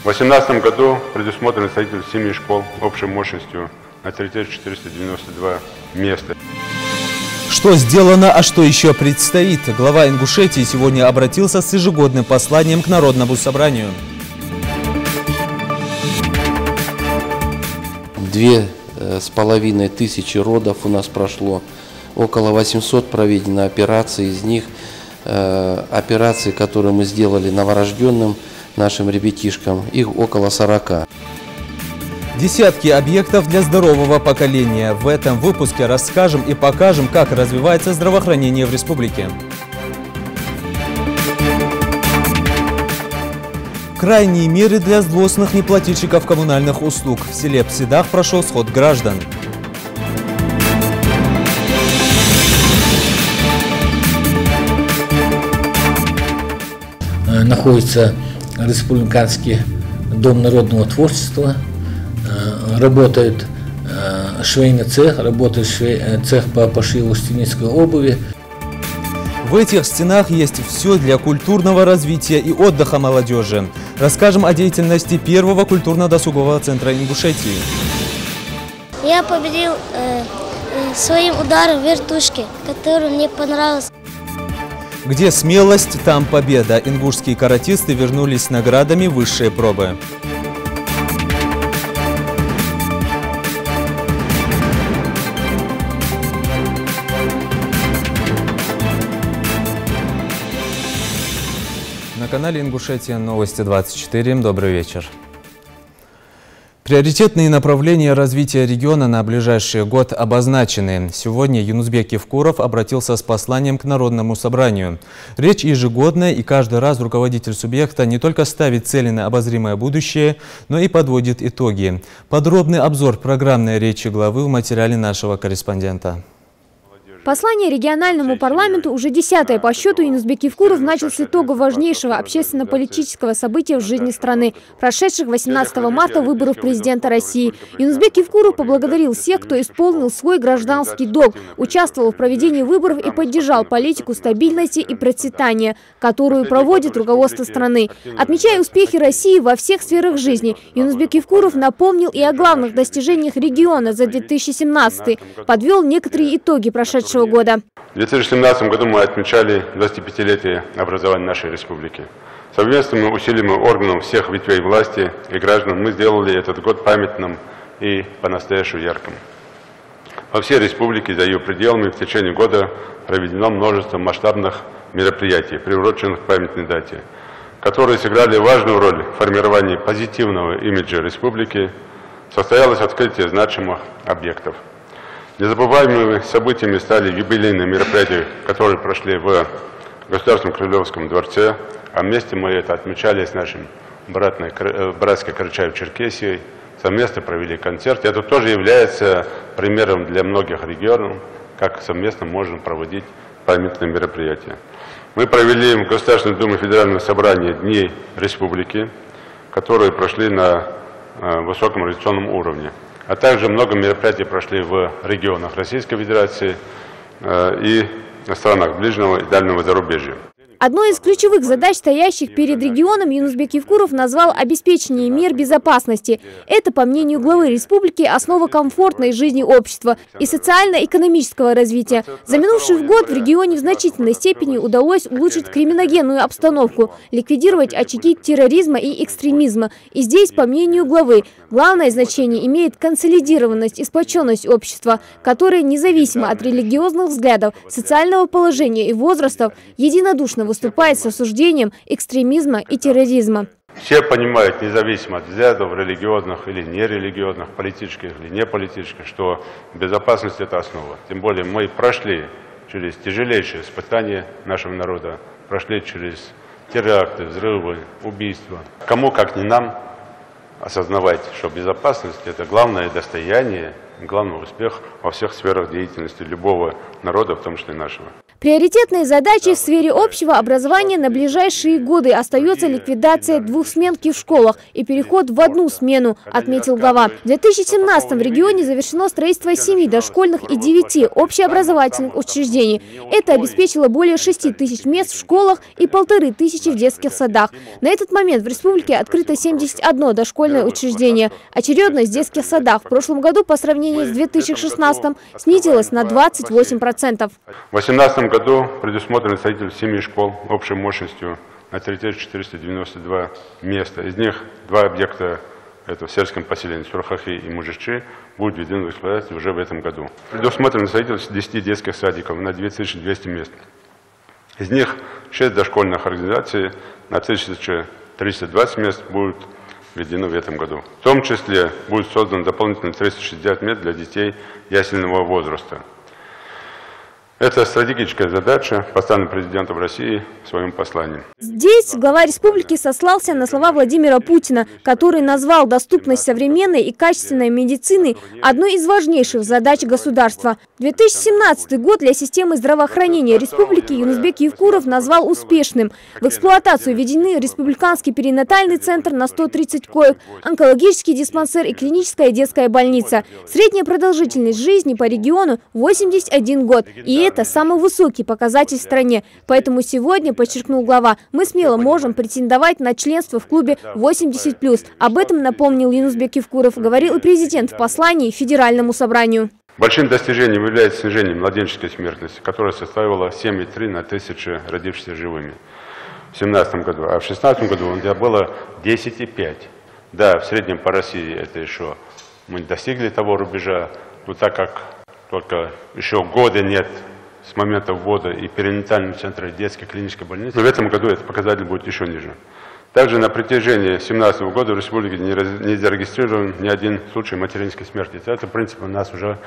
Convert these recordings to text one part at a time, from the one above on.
В 2018 году предусмотрено строительство 7 школ общей мощностью на территории 492 места. Что сделано, а что еще предстоит? Глава Ингушетии сегодня обратился с ежегодным посланием к Народному собранию. 2500 родов у нас прошло, около 800 проведено операций, из них операции, которые мы сделали новорожденным нашим ребятишкам, их около 40. Десятки объектов для здорового поколения. В этом выпуске расскажем и покажем, как развивается здравоохранение в республике. Крайние меры для злостных неплательщиков коммунальных услуг. В селе Псидах прошел сход граждан. Находится Республиканский дом народного творчества, работает швейный цех, работает цех по пошиву стенической обуви. В этих стенах есть все для культурного развития и отдыха молодежи. Расскажем о деятельности первого культурно-досугового центра Ингушетии. Я победил своим ударом вертушки, который мне понравился. Где смелость, там победа. Ингушские каратисты вернулись с наградами высшей пробы. На канале Ингушетия Новости 24. Добрый вечер. Приоритетные направления развития региона на ближайший год обозначены. Сегодня Юнузбек Евкуров обратился с посланием к Народному собранию. Речь ежегодная, и каждый раз руководитель субъекта не только ставит цели на обозримое будущее, но и подводит итоги. Подробный обзор программной речи главы в материале нашего корреспондента. Послание региональному парламенту уже 10-е по счету Юнузбек Евкуров начал с итога важнейшего общественно-политического события в жизни страны, прошедших 18 марта выборов президента России. Юнузбек Евкуров поблагодарил всех, кто исполнил свой гражданский долг, участвовал в проведении выборов и поддержал политику стабильности и процветания, которую проводит руководство страны. Отмечая успехи России во всех сферах жизни, Юнузбек Евкуров напомнил и о главных достижениях региона за 2017, подвел некоторые итоги прошедшего года. В 2017 году мы отмечали 25-летие образования нашей республики. Совместными усилиями органов всех ветвей власти и граждан мы сделали этот год памятным и по-настоящему ярким. Во всей республике за ее пределами в течение года проведено множество масштабных мероприятий, приуроченных к памятной дате, которые сыграли важную роль в формировании позитивного имиджа республики. Состоялось открытие значимых объектов. Незабываемыми событиями стали юбилейные мероприятия, которые прошли в Государственном Крылевском дворце, а вместе мы это отмечали с нашим братской Карачаево-Черкесией, совместно провели концерт. Это тоже является примером для многих регионов, как совместно можно проводить памятные мероприятия. Мы провели в Государственной Думе Федерального собрания Дни Республики, которые прошли на высоком организационном уровне. А также много мероприятий прошли в регионах Российской Федерации и в странах ближнего и дальнего зарубежья. Одной из ключевых задач, стоящих перед регионом, Юнузбек Евкуров назвал обеспечение мер безопасности. Это, по мнению главы республики, основа комфортной жизни общества и социально-экономического развития. За минувший год в регионе в значительной степени удалось улучшить криминогенную обстановку, ликвидировать очаги терроризма и экстремизма. И здесь, по мнению главы, главное значение имеет консолидированность и сплоченность общества, которое, независимо от религиозных взглядов, социального положения и возрастов, единодушно выступает с осуждением экстремизма и терроризма. Все понимают, независимо от взглядов религиозных или нерелигиозных, политических или неполитических, что безопасность – это основа. Тем более мы прошли через тяжелейшие испытания нашего народа, прошли через теракты, взрывы, убийства. Кому, как не нам, осознавать, что безопасность – это главное достояние, главный успех во всех сферах деятельности любого народа, в том числе нашего. Приоритетной задачей в сфере общего образования на ближайшие годы остается ликвидация двухсменки в школах и переход в одну смену, отметил глава. В 2017 в регионе завершено строительство 7 дошкольных и 9 общеобразовательных учреждений. Это обеспечило более 6 тысяч мест в школах и 1500 в детских садах. На этот момент в республике открыто 71 дошкольное учреждение. Очередность в детских садах в прошлом году по сравнению с 2016 снизилась на 28%. В 2018 году предусмотрено строительство 7 школ общей мощностью на территории 492 места. Из них 2 объекта, это в сельском поселении Сурхахи и Мужичи, будут введены в эксплуатацию уже в этом году. Предусмотрено строительство 10 детских садиков на 2200 мест. Из них 6 дошкольных организаций на 1320 мест будут введены в этом году. В том числе будет создано дополнительно 360 мест для детей ясельного возраста. Это стратегическая задача, поставленная президентом России в своем послании. Здесь глава республики сослался на слова Владимира Путина, который назвал доступность современной и качественной медицины одной из важнейших задач государства. 2017 год для системы здравоохранения республики Юнусбек Евкуров назвал успешным. В эксплуатацию введены республиканский перинатальный центр на 130 коек, онкологический диспансер и клиническая детская больница. Средняя продолжительность жизни по региону 81 год. И это самый высокий показатель в стране. Поэтому сегодня, подчеркнул глава, мы смело можем претендовать на членство в клубе 80+. Об этом напомнил Юнусбек Евкуров, говорил и президент в послании Федеральному собранию. Большим достижением является снижение младенческой смертности, которая составила 7,3 на 1000 родившихся живыми в 2017 году. А в 2016 году было 10,5. Да, в среднем по России это еще мы достигли того рубежа, но так как только еще года нет с момента ввода и перинатального центра детской клинической больницы, но в этом году этот показатель будет еще ниже. Также на протяжении 2017 года в республике не зарегистрирован ни один случай материнской смерти. Это принцип у нас уже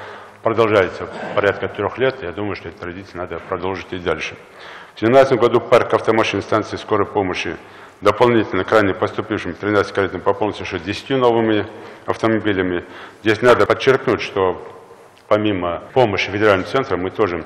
продолжается порядка 3 лет. Я думаю, что эту традицию надо продолжить и дальше. В 2017 году парк автомашин станции скорой помощи дополнительно к ранее поступившим 13 каретам пополнился еще 10 новыми автомобилями. Здесь надо подчеркнуть, что помимо помощи федерального центра мы тоже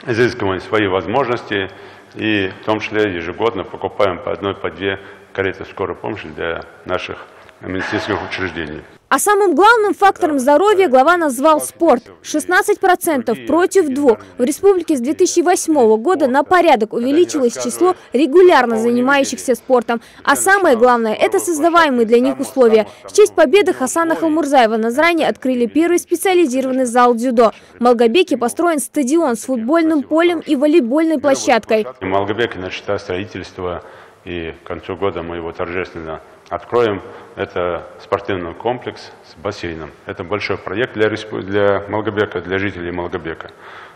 изыскиваем свои возможности и в том числе ежегодно покупаем по 1, по 2 кареты скорой помощи для наших медицинских учреждений. А самым главным фактором здоровья глава назвал спорт. 16% против 2%. В республике с 2008 года на порядок увеличилось число регулярно занимающихся спортом. А самое главное – это создаваемые для них условия. В честь победы Хасана Халмурзаева Назрани открыли первый специализированный зал дзюдо. В Малгобеке построен стадион с футбольным полем и волейбольной площадкой. В Малгобеке начато строительство, и к концу года мы его торжественно откроем. Это спортивный комплекс с бассейном. Это большой проект для Малгобека, для жителей Малгобека.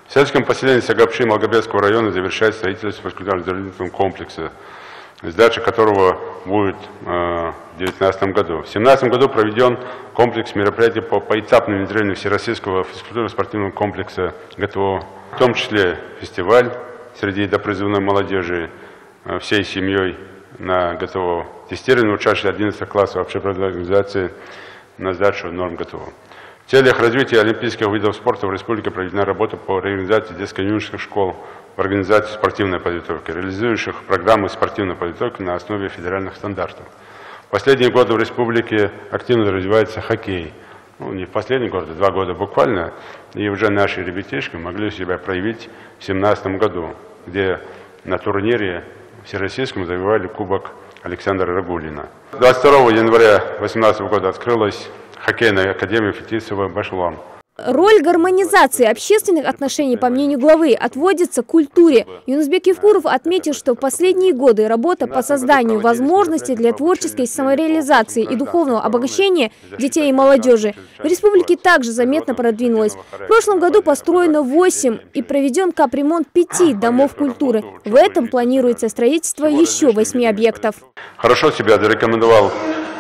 В сельском поселении Сагапши Малгобекского района завершает строительство физкультурно-оздоровительного комплекса, сдача которого будет в 2019 году. В 2017 году проведен комплекс мероприятий по поэтапному внедрению всероссийского физкультурно-спортивного комплекса ГТО, в том числе фестиваль среди допризывной молодежи всей семьей на ГТО, тестирование учащихся 11 классов общеобразовательной организации на сдачу норм ГТО. В целях развития олимпийских видов спорта в республике проведена работа по реорганизации детско-юношеских школ в организации спортивной подготовки, реализующих программы спортивной подготовки на основе федеральных стандартов. В последние годы в республике активно развивается хоккей. Не в последние годы, 2 года буквально, и уже наши ребятишки могли себя проявить в 2017 году, где на турнире всероссийском завоевали кубок Александра Рагулина. 22 января 2018 года открылась хоккейная академия Фетисова-Башлам. Роль гармонизации общественных отношений, по мнению главы, отводится к культуре. Юнусбек Евкуров отметил, что в последние годы работа по созданию возможностей для творческой самореализации и духовного обогащения детей и молодежи в республике также заметно продвинулась. В прошлом году построено 8 и проведен капремонт 5 домов культуры. В этом планируется строительство еще 8 объектов. Хорошо себя зарекомендовал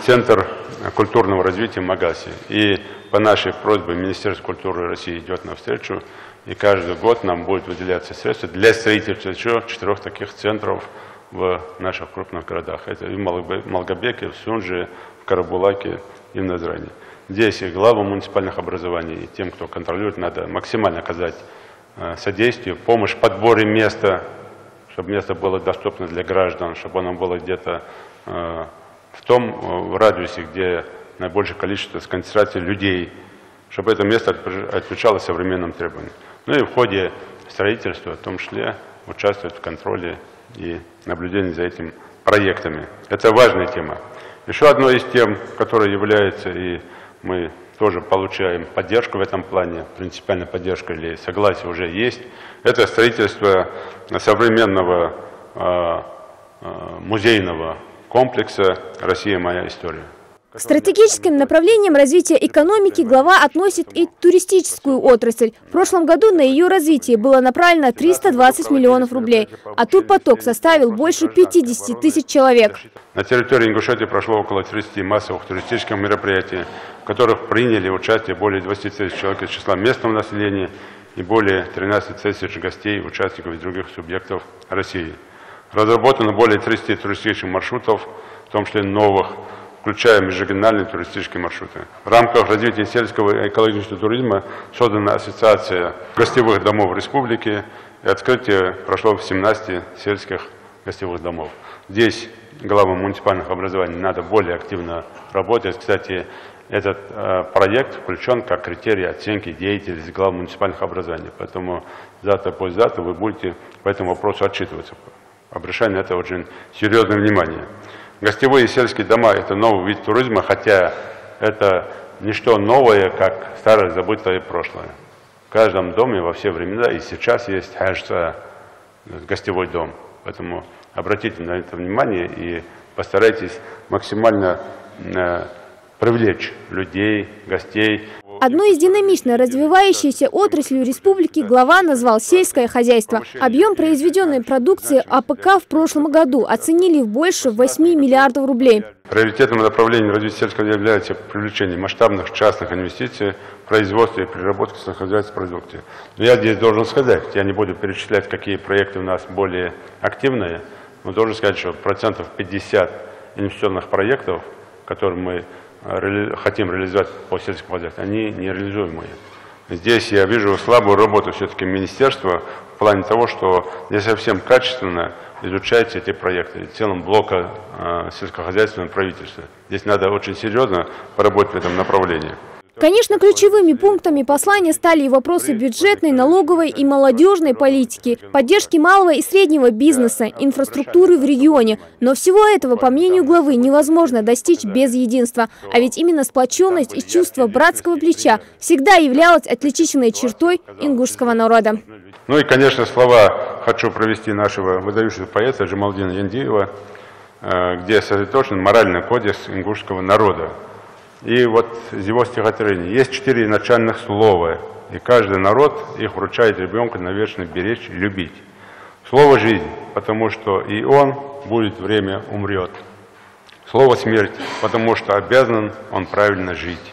Центр культурного развития Магаси. И по нашей просьбе Министерство культуры России идет навстречу, и каждый год нам будет выделяться средства для строительства еще 4 таких центров в наших крупных городах. Это и в Малгобеке, в Сунже, в Карабулаке и в Назрани. Здесь и главам муниципальных образований, и тем, кто контролирует, надо максимально оказать содействие, помощь в подборе места, чтобы место было доступно для граждан, чтобы оно было где-то в том радиусе, где наибольшее количество концентрации людей, чтобы это место отвечало современным требованиям. Ну и в ходе строительства, в том числе, участвовать в контроле и наблюдении за этими проектами. Это важная тема. Еще одной из тем, которая является, и мы тоже получаем поддержку в этом плане, принципиальная поддержка или согласие уже есть, это строительство современного музейного комплекса «Россия. Моя история». К стратегическим направлениям развития экономики глава относит и туристическую отрасль. В прошлом году на ее развитие было направлено 320 миллионов рублей, а турпоток составил больше 50 тысяч человек. На территории Ингушетии прошло около 30 массовых туристических мероприятий, в которых приняли участие более 20 тысяч человек из числа местного населения и более 13 тысяч гостей, участников из других субъектов России. Разработано более 30 туристических маршрутов, в том числе новых, включая межрегиональные туристические маршруты. В рамках развития сельского и экологического туризма создана Ассоциация гостевых домов республики, и открытие прошло в 17 сельских гостевых домов. Здесь главам муниципальных образований надо более активно работать. Кстати, этот проект включен как критерий оценки деятельности глав муниципальных образований. Поэтому завтра, послезавтра вы будете по этому вопросу отчитываться. Обращаю на это очень серьезное внимание. Гостевые и сельские дома – это новый вид туризма, хотя это не что новое, как старое забытое прошлое. В каждом доме во все времена и сейчас есть гостевой дом. Поэтому обратите на это внимание и постарайтесь максимально привлечь людей, гостей. Одной из динамично развивающейся отраслью республики глава назвал сельское хозяйство. Объем произведенной продукции АПК в прошлом году оценили в больше 8 миллиардов рублей. Приоритетным направлением развития сельского является привлечение масштабных частных инвестиций в производство и переработку сельскохозяйственной продукции. Но я здесь должен сказать, я не буду перечислять, какие проекты у нас более активные, но должен сказать, что 50% инвестиционных проектов, которые мы хотим реализовать по сельскому хозяйству, они нереализуемые. Здесь я вижу слабую работу все-таки министерства в плане того, что не совсем качественно изучаются эти проекты, в целом блока сельскохозяйственного правительства. Здесь надо очень серьезно поработать в этом направлении. Конечно, ключевыми пунктами послания стали и вопросы бюджетной, налоговой и молодежной политики, поддержки малого и среднего бизнеса, инфраструктуры в регионе. Но всего этого, по мнению главы, невозможно достичь без единства. А ведь именно сплоченность и чувство братского плеча всегда являлось отличительной чертой ингушского народа. Ну и, конечно, слова хочу провести нашего выдающегося поэта Джамалдина Яндиева, где сосредоточен моральный кодекс ингушского народа. И вот из его стихотворения есть 4 начальных слова, и каждый народ их вручает ребенку навечно беречь и любить. Слово «жизнь», потому что и он будет время умрет. Слово «смерть», потому что обязан он правильно жить.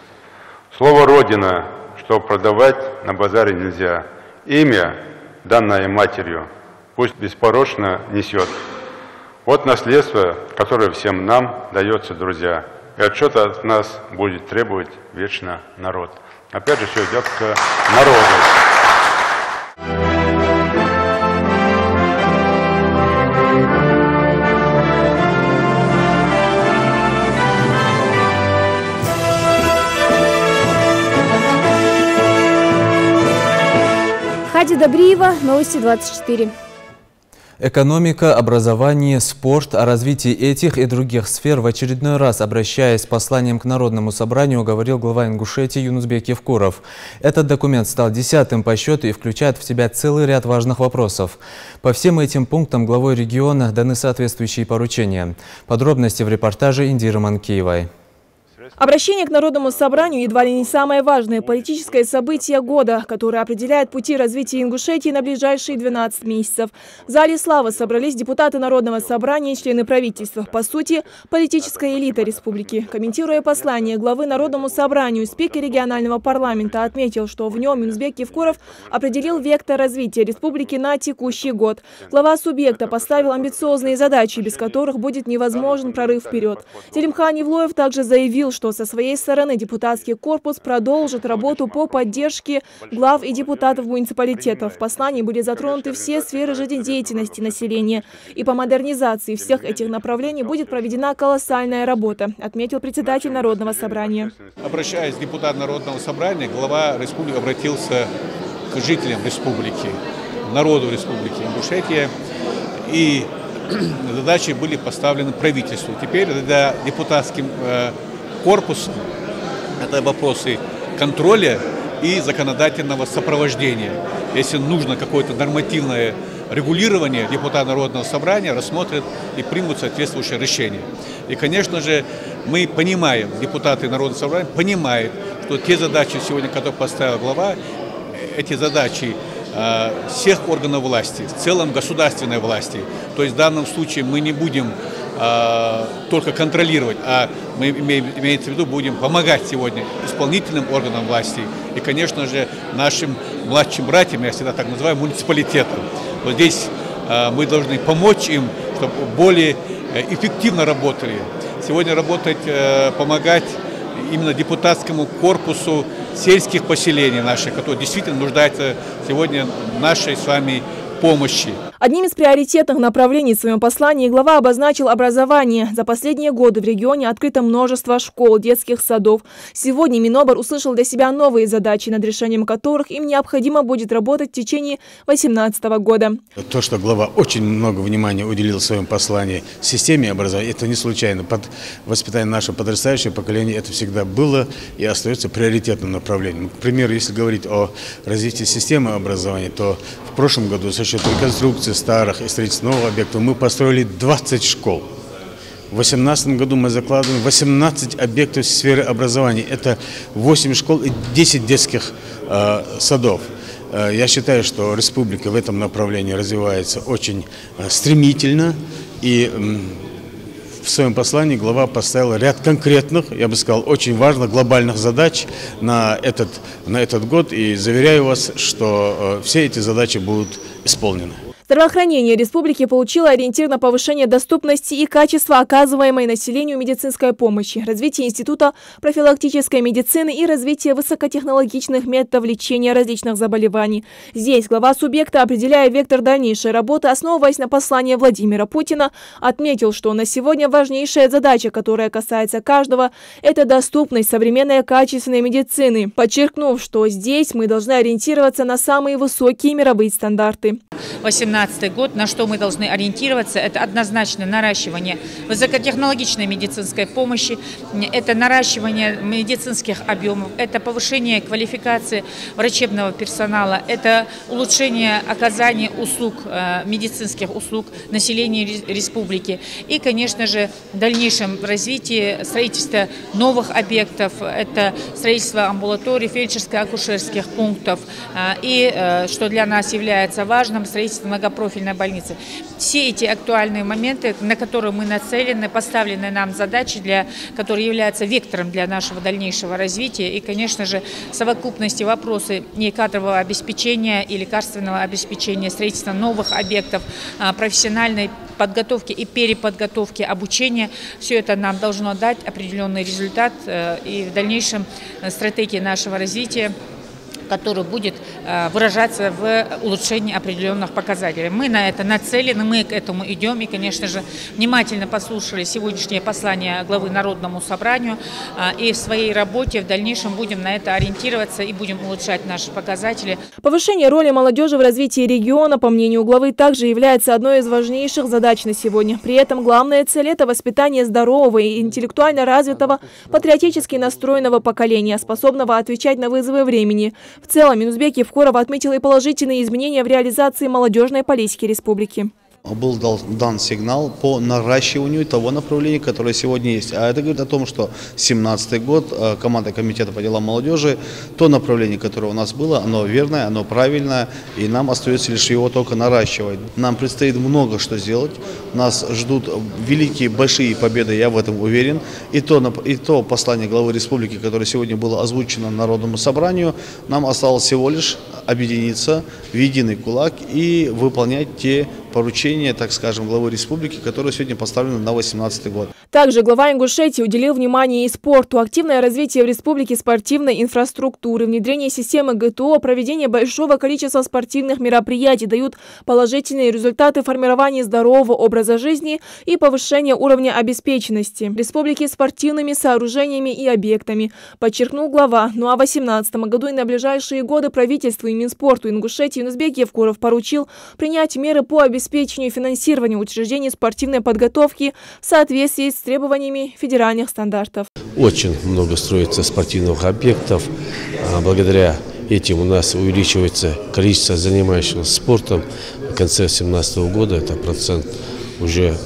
Слово «родина», что продавать на базаре нельзя. Имя, данное матерью, пусть беспорочно несет. Вот наследство, которое всем нам дается, друзья. И отчета от нас будет требовать вечно народ. Опять же, все идет к народу. Хади Добриева, Новости 24. Экономика, образование, спорт. О развитии этих и других сфер в очередной раз, обращаясь с посланием к Народному собранию, говорил глава Ингушетии Юнусбек Евкуров. Этот документ стал 10-м по счету и включает в себя целый ряд важных вопросов. По всем этим пунктам главой региона даны соответствующие поручения. Подробности в репортаже Индиры Манкеевой. Обращение к Народному собранию едва ли не самое важное политическое событие года, которое определяет пути развития Ингушетии на ближайшие 12 месяцев. В зале славы собрались депутаты Народного собрания и члены правительства. По сути, политическая элита республики. Комментируя послание главы Народному собранию, спикер регионального парламента отметил, что в нем Юнусбек Евкуров определил вектор развития республики на текущий год. Глава субъекта поставил амбициозные задачи, без которых будет невозможен прорыв вперед. Зелимхан Евлоев также заявил, что что со своей стороны депутатский корпус продолжит работу по поддержке глав и депутатов муниципалитетов. В послании были затронуты все сферы жизнедеятельности населения. И по модернизации всех этих направлений будет проведена колоссальная работа, отметил председатель Народного собрания. Обращаясь к депутату Народного собрания, глава республики обратился к жителям республики, народу республики Ингушетия, и задачи были поставлены правительству. Теперь для депутатским корпусом это вопросы контроля и законодательного сопровождения. Если нужно какое-то нормативное регулирование, депутат Народного собрания рассмотрит и примут соответствующее решение. И, конечно же, мы понимаем, депутаты Народного собрания понимают, что те задачи сегодня, которые поставила глава, эти задачи всех органов власти, в целом государственной власти. То есть в данном случае мы не будем только контролировать, а мы, имеется в виду, будем помогать сегодня исполнительным органам власти и, конечно же, нашим младшим братьям, я всегда так называю, муниципалитетам. Вот здесь мы должны помочь им, чтобы более эффективно работали. Сегодня работать, помогать именно депутатскому корпусу сельских поселений наших, которые действительно нуждаются сегодня в нашей с вами помощи. Одним из приоритетных направлений в своем послании глава обозначил образование. За последние годы в регионе открыто множество школ, детских садов. Сегодня Минобр услышал для себя новые задачи, над решением которых им необходимо будет работать в течение 2018 года. То, что глава очень много внимания уделил в своем послании системе образования, это не случайно. Под воспитание нашего подрастающего поколения это всегда было и остается приоритетным направлением. К примеру, если говорить о развитии системы образования, то в прошлом году за счет реконструкции старых и строительства новых объектов мы построили 20 школ. В 2018 году мы закладываем 18 объектов в сфере образования. Это 8 школ и 10 детских садов. Я считаю, что республика в этом направлении развивается очень стремительно. И в своем послании глава поставила ряд конкретных, я бы сказал, очень важных глобальных задач на этот год. И заверяю вас, что все эти задачи будут исполнены. Здравоохранение республики получило ориентир на повышение доступности и качества оказываемой населению медицинской помощи, развитие института профилактической медицины и развитие высокотехнологичных методов лечения различных заболеваний. Здесь глава субъекта, определяя вектор дальнейшей работы, основываясь на послании Владимира Путина, отметил, что на сегодня важнейшая задача, которая касается каждого, это доступность современной качественной медицины, подчеркнув, что здесь мы должны ориентироваться на самые высокие мировые стандарты. 2018 год, на что мы должны ориентироваться, это однозначно наращивание высокотехнологичной медицинской помощи, это наращивание медицинских объемов, это повышение квалификации врачебного персонала, это улучшение оказания услуг, медицинских услуг населению республики и, конечно же, в дальнейшем развитии строительства новых объектов, это строительство амбулаторий, фельдшерско-акушерских пунктов и, что для нас является важным, строительство многопрофильной больницы. Все эти актуальные моменты, на которые мы нацелены, поставлены нам задачи, которые являются вектором для нашего дальнейшего развития. И, конечно же, в совокупности вопросы не кадрового обеспечения и лекарственного обеспечения, строительства новых объектов, профессиональной подготовки и переподготовки, обучения. Все это нам должно дать определенный результат и в дальнейшем стратегии нашего развития, который будет выражаться в улучшении определенных показателей. Мы на это нацелены, мы к этому идем и, конечно же, внимательно послушали сегодняшнее послание главы Народному собранию и в своей работе в дальнейшем будем на это ориентироваться и будем улучшать наши показатели. Повышение роли молодежи в развитии региона, по мнению главы, также является одной из важнейших задач на сегодня. При этом главная цель – это воспитание здорового и интеллектуально развитого, патриотически настроенного поколения, способного отвечать на вызовы времени. В целом, Минузбек Евкуров отметил и положительные изменения в реализации молодежной политики республики. Был дан сигнал по наращиванию того направления, которое сегодня есть. А это говорит о том, что 2017 год команда Комитета по делам молодежи, то направление, которое у нас было, оно верное, оно правильное, и нам остается лишь его только наращивать. Нам предстоит много что сделать, нас ждут великие, большие победы, я в этом уверен. И то послание главы республики, которое сегодня было озвучено Народному собранию, нам осталось всего лишь объединиться в единый кулак и выполнять те поручения, так скажем, главы республики, которые сегодня поставлены на 2018 год. Также глава Ингушетии уделил внимание и спорту. Активное развитие в республике спортивной инфраструктуры, внедрение системы ГТО, проведение большого количества спортивных мероприятий дают положительные результаты формирования здорового образа жизни и повышения уровня обеспеченности республики спортивными сооружениями и объектами, подчеркнул глава. Ну а в 2018 году и на ближайшие годы правительству и Минспорту Ингушетии Юнусбек Евкуров поручил принять меры по обеспечению финансирования учреждений спортивной подготовки в соответствии с требованиями федеральных стандартов. Очень много строится спортивных объектов. Благодаря этим у нас увеличивается количество занимающихся спортом. В конце 2017 года это процент уже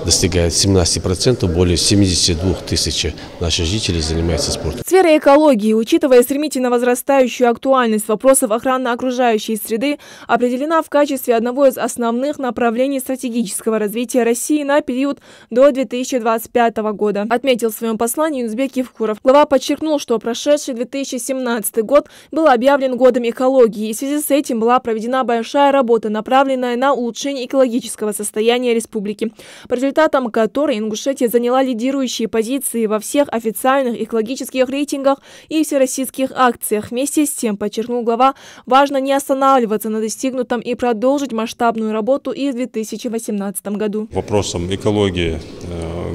достигает 17%, более 72 тысяч наших жителей занимаются спортом. Сфера экологии, учитывая стремительно возрастающую актуальность вопросов охраны окружающей среды, определена в качестве одного из основных направлений стратегического развития России на период до 2025 года, отметил в своем послании Юнусбек Евкуров. Глава подчеркнул, что прошедший 2017 год был объявлен годом экологии, и в связи с этим была проведена большая работа, направленная на улучшение экологического состояния республики, по результатам которой Ингушетия заняла лидирующие позиции во всех официальных экологических рейтингах и всероссийских акциях. Вместе с тем, подчеркнул глава, важно не останавливаться на достигнутом и продолжить масштабную работу и в 2018 году. Вопросам экологии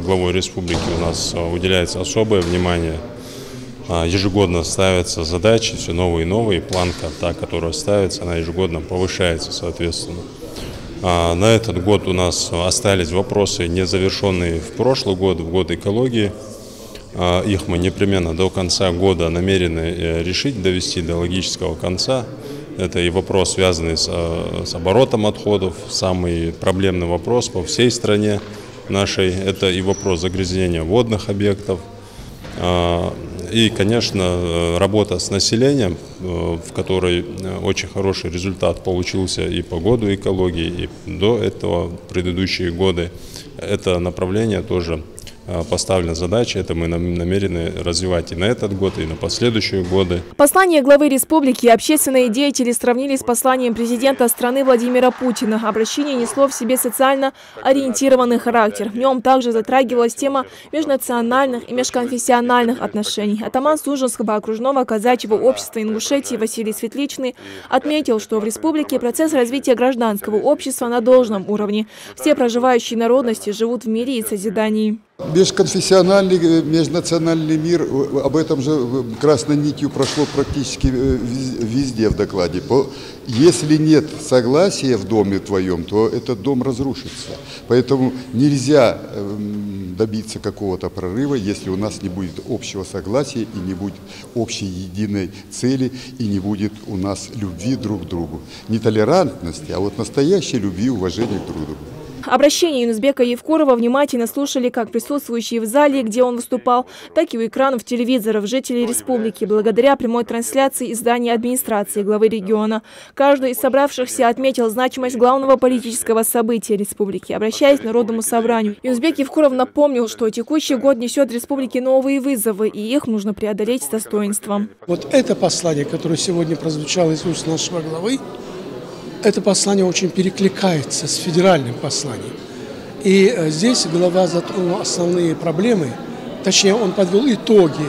главой республики у нас уделяется особое внимание. Ежегодно ставятся задачи, все новые и новые. Планка, та, которая ставится, она ежегодно повышается, соответственно. На этот год у нас остались вопросы, не завершенные в прошлый год, в год экологии. Их мы непременно до конца года намерены решить, довести до логического конца. Это и вопрос, связанный с оборотом отходов, самый проблемный вопрос по всей стране нашей. Это и вопрос загрязнения водных объектов. И, конечно, работа с населением, в которой очень хороший результат получился и по году экологии, и до этого предыдущие годы. Это направление тоже поставлена задача, это мы намерены развивать и на этот год, и на последующие годы. Послание главы республики общественные деятели сравнили с посланием президента страны Владимира Путина. Обращение несло в себе социально ориентированный характер. В нем также затрагивалась тема межнациональных и межконфессиональных отношений. Атаман Сужинского окружного казачьего общества Ингушетии Василий Светличный отметил, что в республике процесс развития гражданского общества на должном уровне. Все проживающие народности живут в мире и созидании. Межконфессиональный, межнациональный мир, об этом же красной нитью прошло практически везде в докладе. Если нет согласия в доме твоем, то этот дом разрушится. Поэтому нельзя добиться какого-то прорыва, если у нас не будет общего согласия и не будет общей единой цели, и не будет у нас любви друг к другу. Не толерантности, а вот настоящей любви и уважения друг к другу. Обращение Юнусбека Евкурова внимательно слушали как присутствующие в зале, где он выступал, так и у экранов телевизоров жителей республики, благодаря прямой трансляции из здания администрации главы региона. Каждый из собравшихся отметил значимость главного политического события республики. Обращаясь к Народному собранию, Юнусбек Евкуров напомнил, что текущий год несет республике новые вызовы, и их нужно преодолеть с достоинством. Вот это послание, которое сегодня прозвучало из уст нашего главы, это послание очень перекликается с федеральным посланием. И здесь глава затронул основные проблемы, точнее он подвел итоги,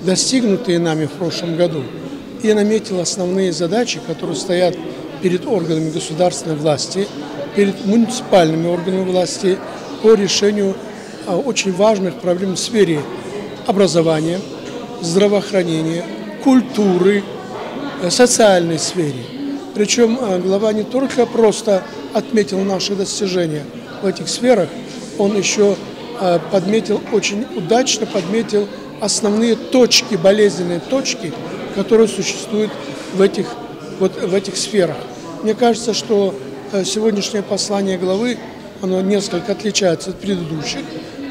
достигнутые нами в прошлом году, и наметил основные задачи, которые стоят перед органами государственной власти, перед муниципальными органами власти по решению очень важных проблем в сфере образования, здравоохранения, культуры, социальной сфере. Причем глава не только просто отметил наши достижения в этих сферах, он еще очень удачно подметил основные точки, болезненные точки, которые существуют в этих сферах. Мне кажется, что сегодняшнее послание главы, оно несколько отличается от предыдущих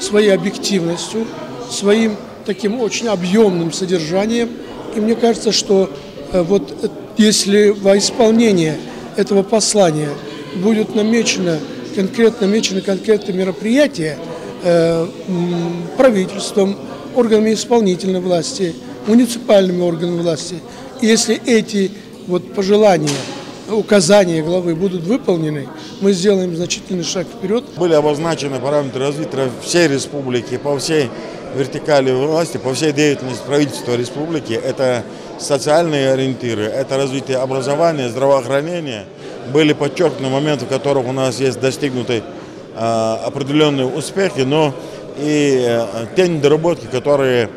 своей объективностью, своим таким очень объемным содержанием. И мне кажется, что если во исполнение этого послания будут намечены конкретные мероприятия правительством, органами исполнительной власти, муниципальными органами власти, и если эти пожелания, указания главы будут выполнены, мы сделаем значительный шаг вперед. Были обозначены параметры развития всей республики, по всей вертикали власти, по всей деятельности правительства республики. Это социальные ориентиры, это развитие образования, здравоохранения. Были подчеркнуты моменты, в которых у нас есть достигнуты определенные успехи, но и те недоработки, которые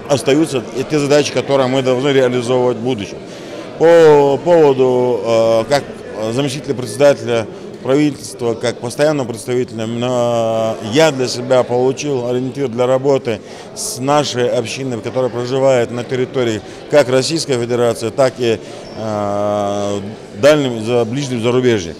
остаются, и те задачи, которые мы должны реализовывать в будущем. По поводу, как заместителя председателя правительства, как постоянного представителя, я для себя получил ориентир для работы с нашей общиной, которая проживает на территории как Российской Федерации, так и ближнем зарубежье.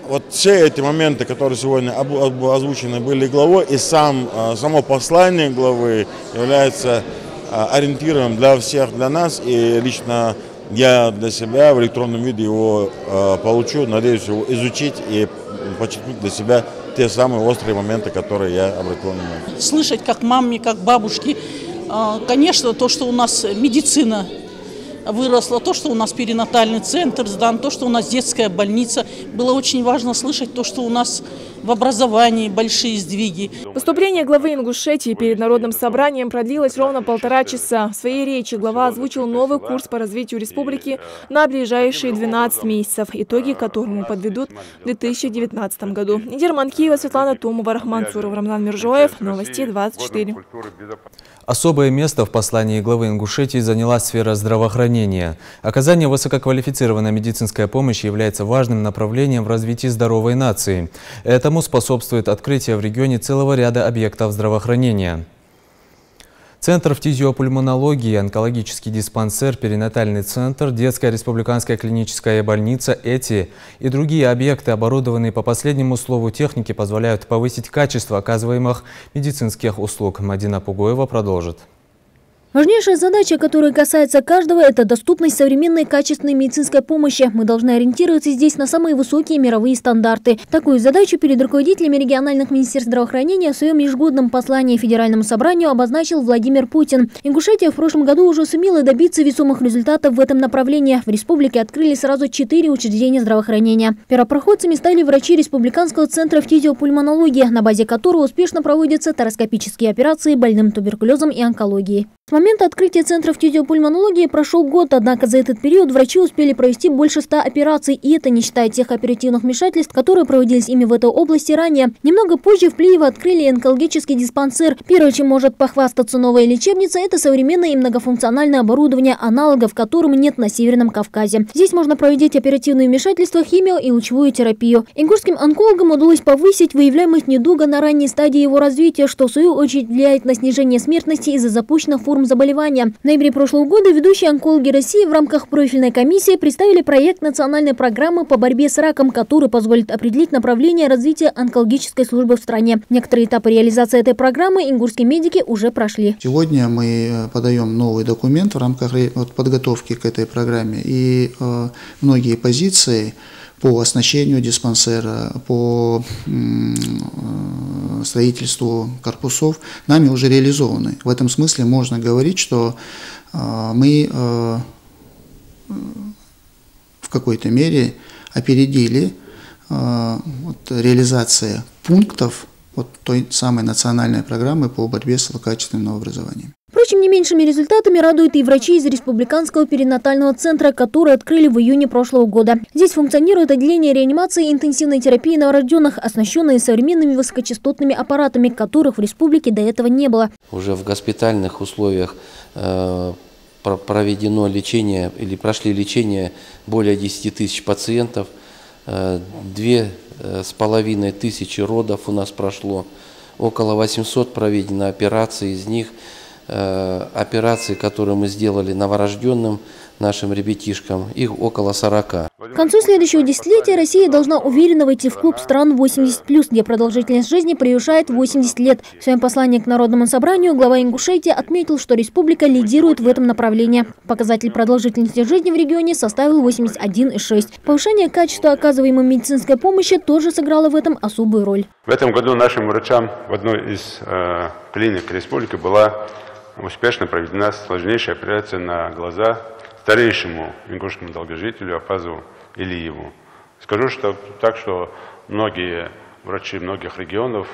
Вот все эти моменты, которые сегодня озвучены были главой, и само послание главы является ориентиром для всех, для нас, и лично я для себя в электронном виде его получу, надеюсь его изучить и подчеркнуть для себя те самые острые моменты, которые я обратил внимание. Слышать как маме, как бабушке, конечно, то, что у нас медицина выросла, то, что у нас перинатальный центр сдан, то, что у нас детская больница. Было очень важно слышать то, что у нас в образовании большие сдвиги. Выступление главы Ингушетии перед Народным собранием продлилось ровно 1,5 часа. В своей речи глава озвучил новый курс по развитию республики на ближайшие 12 месяцев, итоги которому подведут в 2019 году. Идир Манкиева, Светлана Томова, Рахман Цуров, Рамзан Миржоев. Новости 24. Особое место в послании главы Ингушетии заняла сфера здравоохранения. Оказание высококвалифицированной медицинской помощи является важным направлением в развитии здоровой нации. Этому способствует открытие в регионе целого ряда объектов здравоохранения. Центр фтизиопульмонологии, онкологический диспансер, перинатальный центр, детская республиканская клиническая больница, эти и другие объекты, оборудованные по последнему слову техники, позволяют повысить качество оказываемых медицинских услуг. Мадина Пугоева продолжит. Важнейшая задача, которая касается каждого, это доступность современной качественной медицинской помощи. Мы должны ориентироваться здесь на самые высокие мировые стандарты. Такую задачу перед руководителями региональных министерств здравоохранения в своем ежегодном послании Федеральному собранию обозначил Владимир Путин. Ингушетия в прошлом году уже сумела добиться весомых результатов в этом направлении. В республике открыли сразу 4 учреждения здравоохранения. Первопроходцами стали врачи Республиканского центра фтизиопульмонологии, на базе которого успешно проводятся тороскопические операции больным туберкулезом и онкологией. С момента открытия центра фтизиопульмонологии прошел год, однако за этот период врачи успели провести больше 100 операций, и это не считая тех оперативных вмешательств, которые проводились ими в этой области ранее. Немного позже в Плиево открыли онкологический диспансер. Первое, чем может похвастаться новая лечебница, это современное и многофункциональное оборудование, аналогов которым нет на Северном Кавказе. Здесь можно проводить оперативные вмешательства, химио и лучевую терапию. Ингушским онкологам удалось повысить выявляемость недуга на ранней стадии его развития, что в свою очередь влияет на снижение смертности из-за запущенных форм заболевания. В ноябре прошлого года ведущие онкологи России в рамках профильной комиссии представили проект национальной программы по борьбе с раком, который позволит определить направление развития онкологической службы в стране. Некоторые этапы реализации этой программы ингушские медики уже прошли. Сегодня мы подаем новый документ в рамках подготовки к этой программе, и многие позиции по оснащению диспансера, по строительству корпусов нами уже реализованы. В этом смысле можно говорить, что мы в какой-то мере опередили реализацию пунктов той самой национальной программы по борьбе с злокачественным образованием. Впрочем, не меньшими результатами радуют и врачи из Республиканского перинатального центра, который открыли в июне прошлого года. Здесь функционирует отделение реанимации и интенсивной терапии новорожденных, оснащенные современными высокочастотными аппаратами, которых в республике до этого не было. Уже в госпитальных условиях проведено лечение или прошли лечение более 10 тысяч пациентов, 2500 родов у нас прошло, около 800 проведено операций, из них операции, которые мы сделали новорожденным нашим ребятишкам, их около 40. К концу следующего десятилетия Россия должна уверенно войти в клуб стран 80+, где продолжительность жизни превышает 80 лет. В своем послании к Народному собранию глава Ингушетии отметил, что республика лидирует в этом направлении. Показатель продолжительности жизни в регионе составил 81,6. Повышение качества оказываемой медицинской помощи тоже сыграло в этом особую роль. В этом году нашим врачам в одной из клиник республики была успешно проведена сложнейшая операция на глаза старейшему ингушскому долгожителю Апазу Илиеву. Скажу так, что многие врачи многих регионов,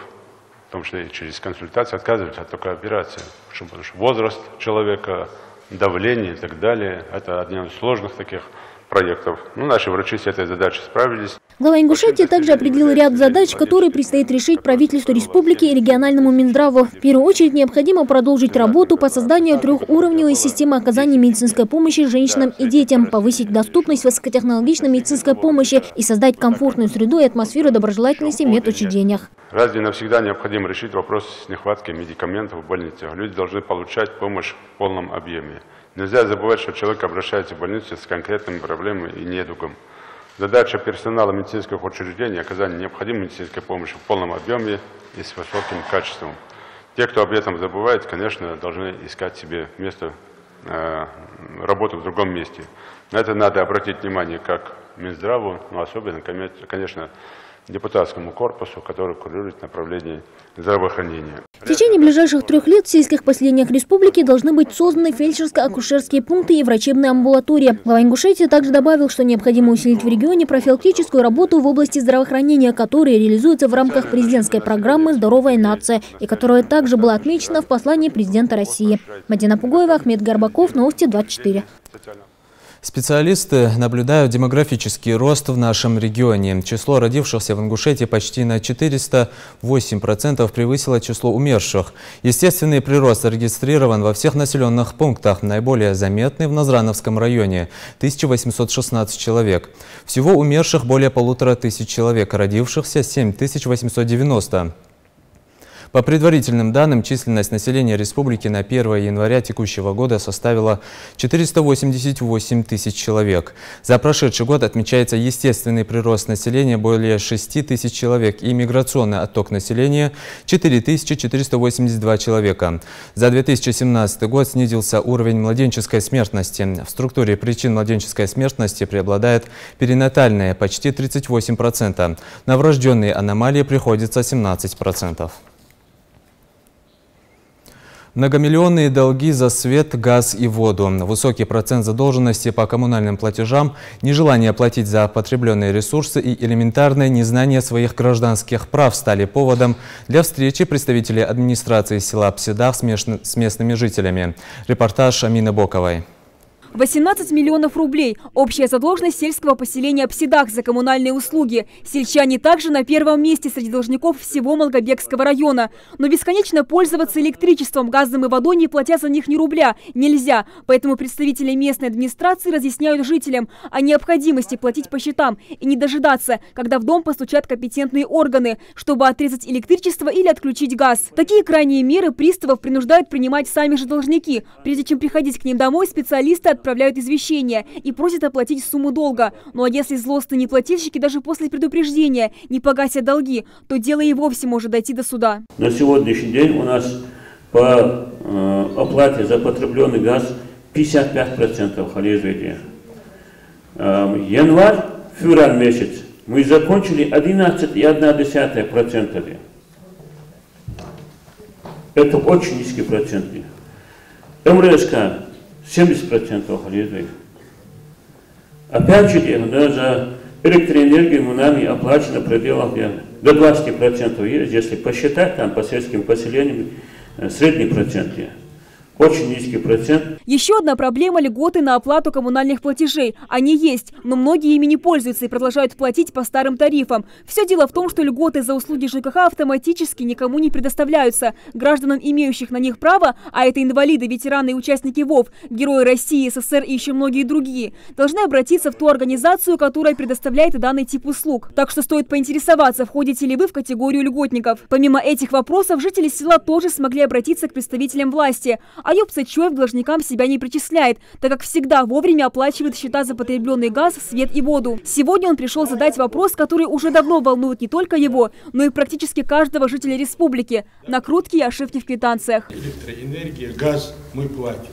в том числе и через консультацию, отказываются от такой операции. Потому что возраст человека, давление и так далее, это один из сложных таких проектов. Наши врачи с этой задачей справились. Глава Ингушетии также определил ряд задач, которые предстоит решить правительству республики и региональному Минздраву. В первую очередь необходимо продолжить работу по созданию трехуровневой системы оказания медицинской помощи женщинам и детям, повысить доступность высокотехнологичной медицинской помощи и создать комфортную среду и атмосферу доброжелательности в медучреждениях. Раз и навсегда необходимо решить вопрос с нехваткой медикаментов в больницах. Люди должны получать помощь в полном объеме. Нельзя забывать, что человек обращается в больницу с конкретными проблемами и недугом. Задача персонала медицинских учреждений – оказание необходимой медицинской помощи в полном объеме и с высоким качеством. Те, кто об этом забывает, конечно, должны искать себе место, работу в другом месте. На это надо обратить внимание как Минздраву, но особенно, конечно, депутатскому корпусу, который курирует направление здравоохранения. В течение ближайших 3 лет в сельских поселениях республики должны быть созданы фельдшерско-акушерские пункты и врачебные амбулатории. Глава Ингушетии также добавил, что необходимо усилить в регионе профилактическую работу в области здравоохранения, которая реализуется в рамках президентской программы «Здоровая нация» и которая также была отмечена в послании президента России. Мадина Пугоева, Ахмед Горбаков, Новости 24. Специалисты наблюдают демографический рост в нашем регионе. Число родившихся в Ингушетии почти на 408% превысило число умерших. Естественный прирост зарегистрирован во всех населенных пунктах. Наиболее заметный в Назрановском районе – 1816 человек. Всего умерших более 1500 человек, родившихся – 7890. По предварительным данным, численность населения республики на 1 января текущего года составила 488 тысяч человек. За прошедший год отмечается естественный прирост населения более 6 тысяч человек и миграционный отток населения 4482 человека. За 2017 год снизился уровень младенческой смертности. В структуре причин младенческой смертности преобладает перинатальная – почти 38%. На врожденные аномалии приходится 17%. Многомиллионные долги за свет, газ и воду, высокий процент задолженности по коммунальным платежам, нежелание платить за потребленные ресурсы и элементарное незнание своих гражданских прав стали поводом для встречи представителей администрации села Псидах с местными жителями. Репортаж Амины Боковой. 18 миллионов рублей – общая задолженность сельского поселения Псидах за коммунальные услуги. Сельчане также на первом месте среди должников всего Малгобекского района. Но бесконечно пользоваться электричеством, газом и водой, не платя за них ни рубля, нельзя. Поэтому представители местной администрации разъясняют жителям о необходимости платить по счетам и не дожидаться, когда в дом постучат компетентные органы, чтобы отрезать электричество или отключить газ. Такие крайние меры приставов принуждают принимать сами же должники. Прежде чем приходить к ним домой, специалисты отправляют извещения и просят оплатить сумму долга. Ну а если злостные неплательщики даже после предупреждения не погасят долги, то дело и вовсе может дойти до суда. На сегодняшний день у нас по оплате за потребленный газ 55% хализведения. Январь-февраль месяц мы закончили 11,1%. Это очень низкий процент. МРСК 70% хализведения. Опять же, за электроэнергию мы нами оплачено в пределах до 20% есть, если посчитать там по сельским поселениям средний процент. Очень низкий процент. Еще одна проблема – льготы на оплату коммунальных платежей. Они есть, но многие ими не пользуются и продолжают платить по старым тарифам. Все дело в том, что льготы за услуги ЖКХ автоматически никому не предоставляются. Гражданам, имеющих на них право, а это инвалиды, ветераны и участники ВОВ, герои России, СССР и еще многие другие, должны обратиться в ту организацию, которая предоставляет данный тип услуг. Так что стоит поинтересоваться, входите ли вы в категорию льготников. Помимо этих вопросов, жители села тоже смогли обратиться к представителям власти. Аюб Сачоев должникам себя не причисляет, так как всегда вовремя оплачивает счета за потребленный газ, свет и воду. Сегодня он пришел задать вопрос, который уже давно волнует не только его, но и практически каждого жителя республики – накрутки и ошибки в квитанциях. Электроэнергия, газ мы платим.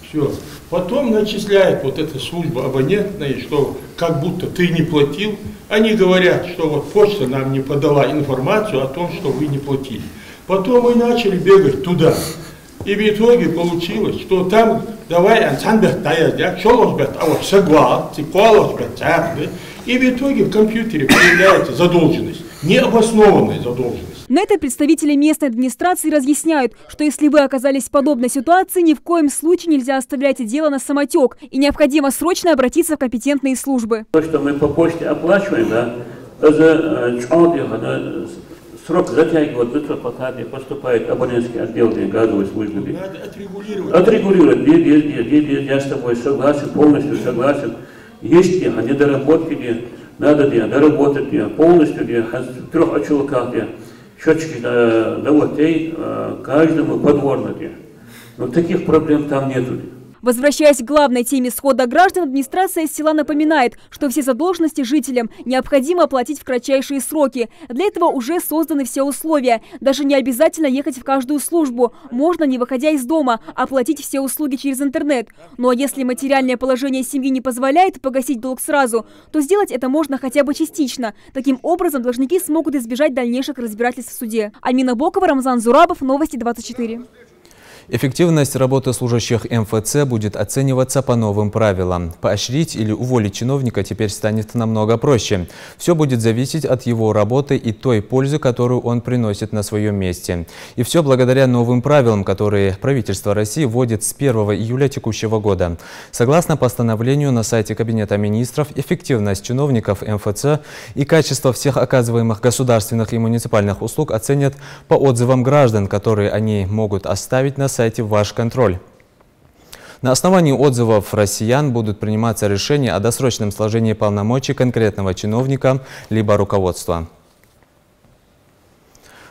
Все. Потом начисляет вот эта служба абонентная, что как будто ты не платил. Они говорят, что вот почта нам не подала информацию о том, что вы не платили. Потом мы начали бегать туда. И в итоге получилось, что там давай ансамбль дает, и в итоге в компьютере появляется задолженность, необоснованная задолженность. На это представители местной администрации разъясняют, что если вы оказались в подобной ситуации, ни в коем случае нельзя оставлять дело на самотек и необходимо срочно обратиться в компетентные службы. То, что мы по почте оплачиваем, да, срок затягивает, пока поступает абонентский отдел газовой службы. Надо отрегулировать. Отрегулировать, я с тобой согласен, полностью согласен. Есть недоработки, надо доработать полностью, в 3 очелках, счетчики доводить каждому подворно. Но таких проблем там нету. Возвращаясь к главной теме схода граждан, администрация села напоминает, что все задолженности жителям необходимо оплатить в кратчайшие сроки. Для этого уже созданы все условия. Даже не обязательно ехать в каждую службу. Можно, не выходя из дома, оплатить все услуги через интернет. Ну а если материальное положение семьи не позволяет погасить долг сразу, то сделать это можно хотя бы частично. Таким образом, должники смогут избежать дальнейших разбирательств в суде. Амина Бокова, Рамзан Зурабов, Новости 24. Эффективность работы служащих МФЦ будет оцениваться по новым правилам. Поощрить или уволить чиновника теперь станет намного проще. Все будет зависеть от его работы и той пользы, которую он приносит на своем месте. И все благодаря новым правилам, которые правительство России вводит с 1 июля текущего года. Согласно постановлению на сайте Кабинета министров, эффективность чиновников МФЦ и качество всех оказываемых государственных и муниципальных услуг оценят по отзывам граждан, которые они могут оставить на сайте «Ваш контроль». На основании отзывов россиян будут приниматься решения о досрочном сложении полномочий конкретного чиновника либо руководства.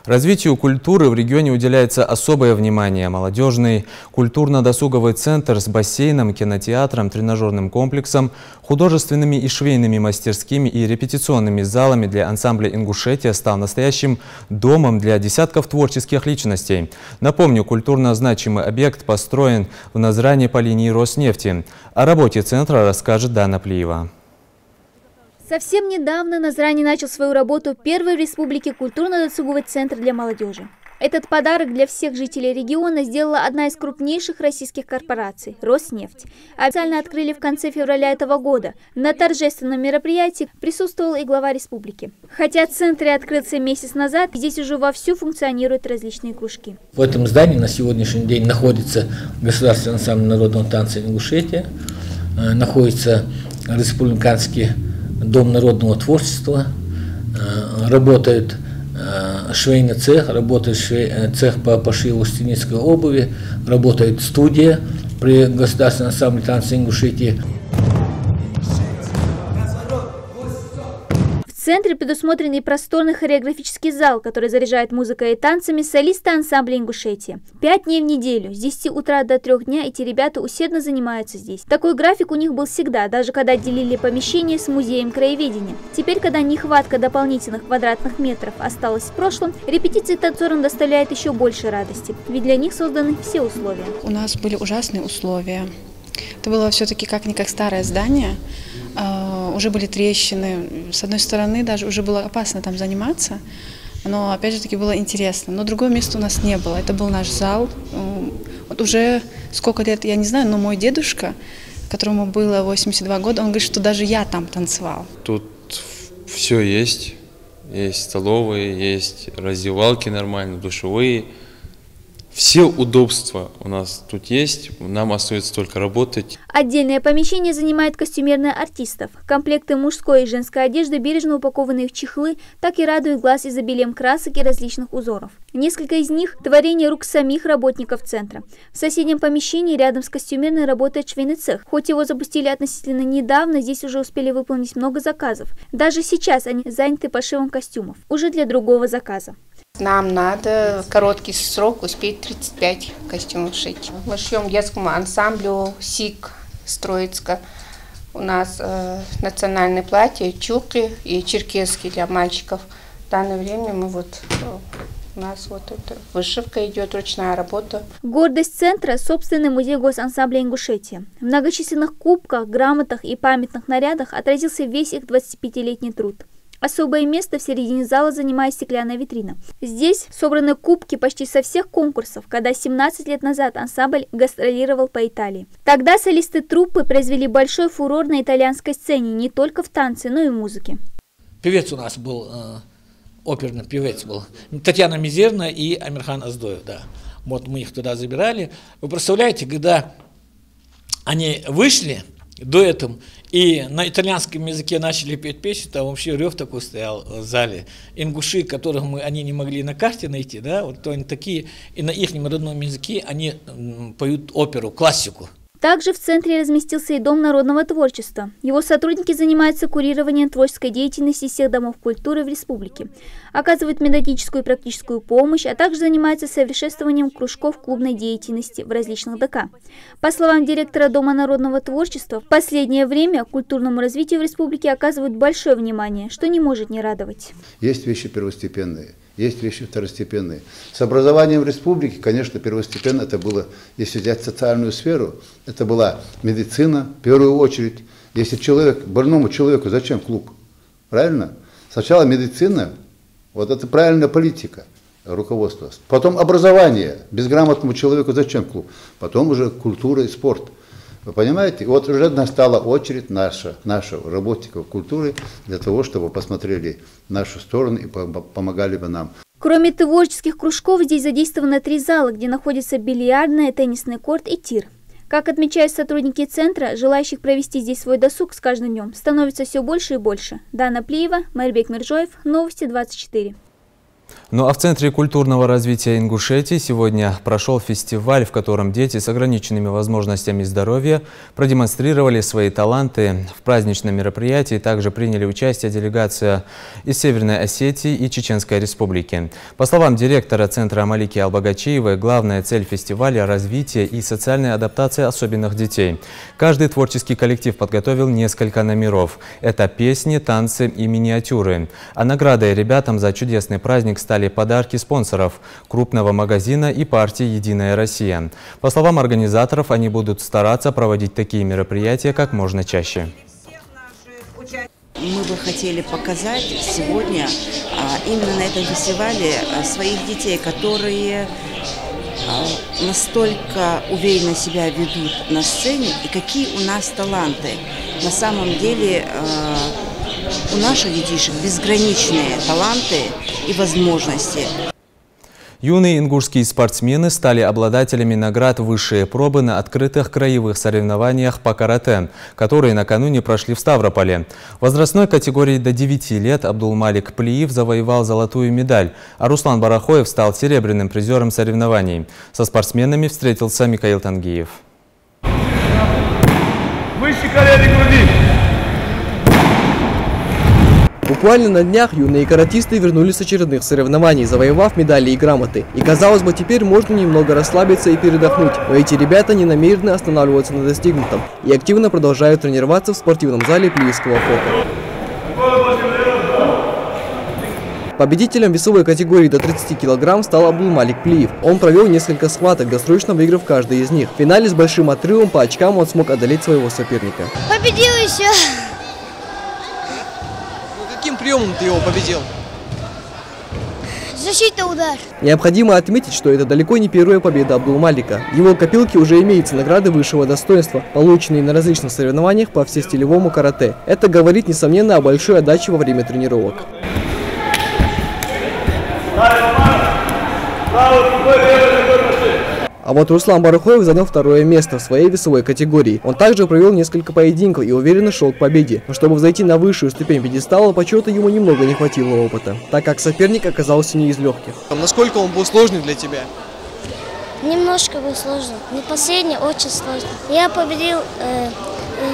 Развитию культуры в регионе уделяется особое внимание. Молодежный культурно-досуговый центр с бассейном, кинотеатром, тренажерным комплексом, художественными и швейными мастерскими и репетиционными залами для ансамбля «Ингушетия» стал настоящим домом для десятков творческих личностей. Напомню, культурно значимый объект построен в Назране по линии Роснефти. О работе центра расскажет Дана Плиева. Совсем недавно на Назране начал свою работу первый в республике культурно-досуговый центр для молодежи. Этот подарок для всех жителей региона сделала одна из крупнейших российских корпораций – Роснефть. Официально открыли в конце февраля этого года. На торжественном мероприятии присутствовал и глава республики. Хотя центр открылся месяц назад, здесь уже вовсю функционируют различные кружки. В этом здании на сегодняшний день находится Государственный ансамбль народного танца «Ингушетия», находится Республиканский дом народного творчества, работает швейный цех, работает цех по пошиву стенической обуви, работает студия при Государственном ансамбле танца «Ингушетии». В центре предусмотрен и просторный хореографический зал, который заряжает музыкой и танцами солисты ансамбля «Ингушетия». 5 дней в неделю, с 10 утра до 3 дня эти ребята усердно занимаются здесь. Такой график у них был всегда, даже когда делили помещение с музеем краеведения. Теперь, когда нехватка дополнительных квадратных метров осталась в прошлом, репетиции танцорам доставляет еще больше радости, ведь для них созданы все условия. У нас были ужасные условия. Это было все-таки как-никак старое здание. Уже были трещины, с одной стороны даже уже было опасно там заниматься, но опять же таки было интересно. Но другого места у нас не было, это был наш зал. Вот уже сколько лет, я не знаю, но мой дедушка, которому было 82 года, он говорит, что даже я там танцевал. Тут все есть столовые, есть раздевалки нормальные, душевые. Все удобства у нас тут есть, нам остается только работать. Отдельное помещение занимает костюмерная артистов. Комплекты мужской и женской одежды, бережно упакованные в чехлы, так и радуют глаз изобилием красок и различных узоров. Несколько из них – творение рук самих работников центра. В соседнем помещении рядом с костюмерной работает швейный цех. Хоть его запустили относительно недавно, здесь уже успели выполнить много заказов. Даже сейчас они заняты пошивом костюмов, уже для другого заказа. Нам надо в короткий срок успеть 35 костюмов шить. Мы шьем детскому ансамблю СИК Строицка. У нас национальные платья, чукли и черкесские для мальчиков. В данное время у нас эта вышивка идет, ручная работа. Гордость центра – собственный музей госансамбля «Ингушетия». В многочисленных кубках, грамотах и памятных нарядах отразился весь их 25-летний труд. Особое место в середине зала занимает стеклянная витрина. Здесь собраны кубки почти со всех конкурсов, когда 17 лет назад ансамбль гастролировал по Италии. Тогда солисты труппы произвели большой фурор на итальянской сцене не только в танце, но и в музыке. Певец у нас был, оперный певец был, Татьяна Мизерна и Амирхан Аздоев, да. Вот мы их туда забирали. Вы представляете, когда они вышли дуэтом и на итальянском языке начали петь песню, там вообще рев такой стоял в зале. Ингуши, которых они не могли на карте найти, да, вот они такие, и на их родном языке они поют оперу, классику. Также в центре разместился и Дом народного творчества. Его сотрудники занимаются курированием творческой деятельности всех домов культуры в республике, оказывают методическую и практическую помощь, а также занимаются совершенствованием кружков клубной деятельности в различных ДК. По словам директора Дома народного творчества, в последнее время культурному развитию в республике оказывают большое внимание, что не может не радовать. Есть вещи первостепенные. Есть вещи второстепенные. С образованием в республике, конечно, первостепенно это было, если взять социальную сферу, это была медицина, в первую очередь. Если больному человеку зачем клуб? Правильно? Сначала медицина, вот это правильная политика руководства. Потом образование, безграмотному человеку зачем клуб? Потом уже культура и спорт. Вы понимаете? Вот уже настала очередь наша работников культуры для того, чтобы посмотрели в нашу сторону и помогали бы нам. Кроме творческих кружков, здесь задействованы 3 зала, где находятся бильярдная, теннисный корт и тир. Как отмечают сотрудники центра, желающих провести здесь свой досуг с каждым днем становится все больше и больше. Дана Плиева, Майрбек Миржоев, Новости 24. Ну а в Центре культурного развития Ингушетии сегодня прошел фестиваль, в котором дети с ограниченными возможностями здоровья продемонстрировали свои таланты. В праздничном мероприятии также приняли участие делегация из Северной Осетии и Чеченской Республики. По словам директора Центра Малики Албагачиевой, главная цель фестиваля – развитие и социальная адаптация особенных детей. Каждый творческий коллектив подготовил несколько номеров. Это песни, танцы и миниатюры. А наградой ребятам за чудесный праздник стали подарки спонсоров крупного магазина и партии «Единая Россия». По словам организаторов, они будут стараться проводить такие мероприятия как можно чаще. Мы бы хотели показать сегодня именно на этом фестивале своих детей, которые настолько уверенно себя ведут на сцене и какие у нас таланты. На самом деле у наших детишек безграничные таланты и возможности. Юные ингушские спортсмены стали обладателями наград «Высшие пробы» на открытых краевых соревнованиях по карате, которые накануне прошли в Ставрополе. В возрастной категории до 9 лет Абдулмалик Плиев завоевал золотую медаль, а Руслан Барахоев стал серебряным призером соревнований. Со спортсменами встретился Михаил Тангиев. Выше колени груди! Буквально на днях юные каратисты вернулись с очередных соревнований, завоевав медали и грамоты. И казалось бы, теперь можно немного расслабиться и передохнуть. Но эти ребята не намерены останавливаться на достигнутом и активно продолжают тренироваться в спортивном зале Плиевского форта. Победителем весовой категории до 30 кг стал Абдулмалик Плиев. Он провел несколько схваток, досрочно выиграв каждый из них. В финале с большим отрывом по очкам он смог одолеть своего соперника. Победил еще! Каким приемом ты его победил? Защита, удар. Необходимо отметить, что это далеко не первая победа Абдулмалика. В его копилке уже имеются награды высшего достоинства, полученные на различных соревнованиях по всестилевому карате. Это говорит, несомненно, о большой отдаче во время тренировок. А вот Руслан Барахоев занял второе место в своей весовой категории. Он также провел несколько поединков и уверенно шел к победе. Но чтобы взойти на высшую ступень пьедестала почета, ему немного не хватило опыта, так как соперник оказался не из легких. Насколько он был сложный для тебя? Немножко был сложно. Не последний, очень сложно. Я победил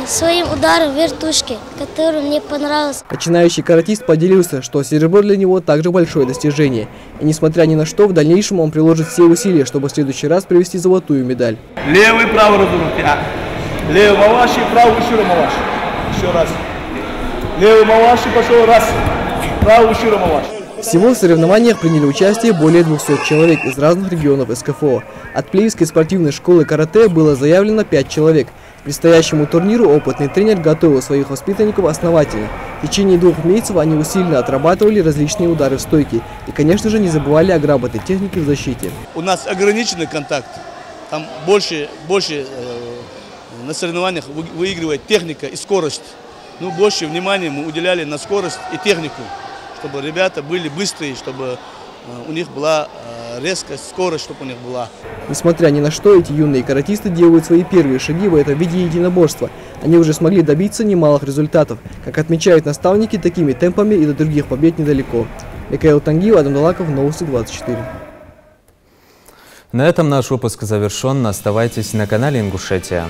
своим ударом вертушки, который мне понравился. Начинающий каратист поделился, что серебро для него также большое достижение. И несмотря ни на что, в дальнейшем он приложит все усилия, чтобы в следующий раз привести золотую медаль. Левый, правый развернутый. Левый маваши, правый широ маваши. Еще раз. Левый маваши пошел раз. Правый широ маваши. Всего в соревнованиях приняли участие более 200 человек из разных регионов СКФО. От Плиевской спортивной школы карате было заявлено 5 человек. К предстоящему турниру опытный тренер готовил своих воспитанников основательно. В течение 2 месяцев они усиленно отрабатывали различные удары в стойке и, конечно же, не забывали о грамотной технике в защите. У нас ограниченный контакт, там больше на соревнованиях выигрывает техника и скорость. Ну, больше внимания мы уделяли на скорость и технику, чтобы ребята были быстрые, чтобы у них была резкость, скорость, чтобы у них была. Несмотря ни на что, эти юные каратисты делают свои первые шаги в этом виде единоборства. Они уже смогли добиться немалых результатов. Как отмечают наставники, такими темпами и до других побед недалеко. Михаил Тангиев, Адам Далаков, Новости 24. На этом наш выпуск завершен. Оставайтесь на канале Ингушетия.